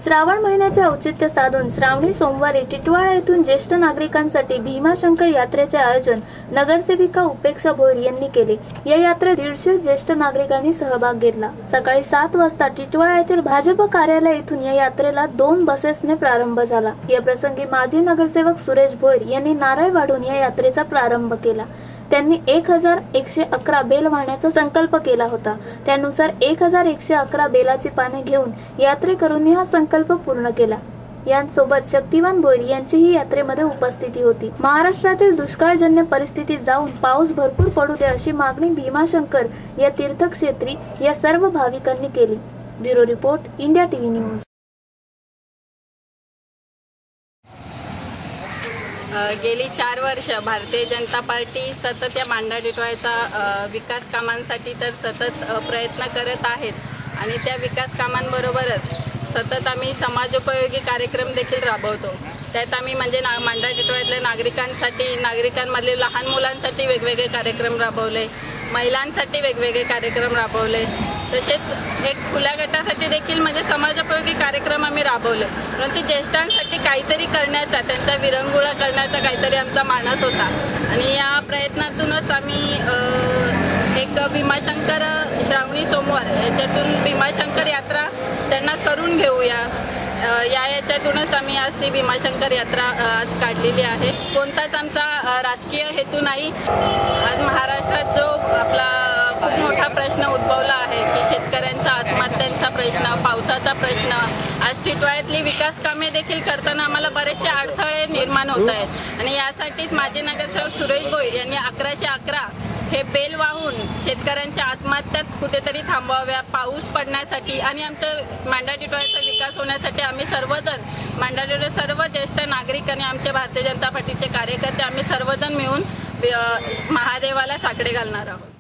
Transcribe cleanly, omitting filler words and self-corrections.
श्रावण महिन्याचे औचित्य साधून श्रावणी सोमवारी टिटवाळा येथून ज्येष्ठ नागरिकांसाठी भीमाशंकर यात्रेचे आयोजन नगरसेविका उपेक्षा भोईर यांनी केले। या यात्रेत 150 ज्येष्ठ नागरिकांनी सहभाग घेतला। सकाळी 7 वाजता टिटवाळा येथील भाजप कार्यालय येथून या यात्रेला 2 बसेसने प्रारंभ झाला। या प्रसंगी माजी नगरसेवक सुरेश भोईर यांनी नारळ वाढून या यात्रेचा प्रारंभ केला। त्यांनी 1111 बेल वाहण्याचा संकल्प केला होता। त्यानुसार 1111 बेलाची पाने घेऊन यात्रेकरूंनी हा संकल्प पूर्ण केला। यांसोबत शक्तिवान भोईर यांचीही यात्रेमध्ये उपस्थिती होती। महाराष्ट्रातील दुष्काळजन्य परिस्थितीत जाऊन पाऊस भरपूर पडू दे अशी मागणी भीमाशंकर या तीर्थक्षेत्री या सर्व भाविकांनी केली। Bureau report, India TV news. गेली 4 वर्ष भारतीय जनता पार्टी सतत या मांडा टिटवाळ्याचा विकास कामांसाठी तर सतत प्रयत्न करत आहेत आणि त्या विकास कामांबरोबरच सतत आम्ही समाजोपयोगी कार्यक्रम देखील राबवतो। त्यात आम्ही म्हणजे मांडा टिटवाळ्यातल्या नागरिकांमधले लहान मुलांसाठी वेगवेगळे कार्यक्रम राबवले, महिलांसाठी वेगवेगळे कार्यक्रम राबवले, तसेच एक खुल्या गटासाठी देखील म्हणजे समाजोपयोगी कार्यक्रम आम्ही राबवले। परंतु ज्येष्ठांसाठी काहीतरी करण्याचा, त्यांचा विरंगुळा करण्याचा काहीतरी आमचा मानस होता आणि या प्रयत्नातूनच आम्ही एक भीमाशंकर श्रावणी सोमवार याच्यातून भीमाशंकर यात्रा त्यांना करून घेऊया याच्यातूनच आम्ही आज ती भीमाशंकर यात्रा आज काढलेली आहे। कोणताच आमचा राजकीय हेतू नाही। आज महाराष्ट्रात जो आपला खूप मोठा प्रश्न उद्भवला आहे की शेतकऱ्यांचा आत्महत्यांचा प्रश्न, पावसाचा प्रश्न, आज टिटवाळ्यातली विकास कामे देखील करताना आम्हाला बरेचसे अडथळे निर्माण होत आहेत आणि यासाठीच माजी नगरसेवक सुरेश भोईर यांनी 1111 हे बेल वाहून शेतकऱ्यांच्या आत्महत्या कुठेतरी थांबवाव्या, पाऊस पडण्यासाठी आणि आमच्या मांडा टिटवाळ्याचा विकास होण्यासाठी आम्ही सर्वजण मांडा टिटवाळ्याचे सर्व ज्येष्ठ नागरिक आणि आमचे भारतीय जनता पार्टीचे कार्यकर्ते आम्ही सर्वजण मिळून महादेवाला साकडे घालणार आहोत।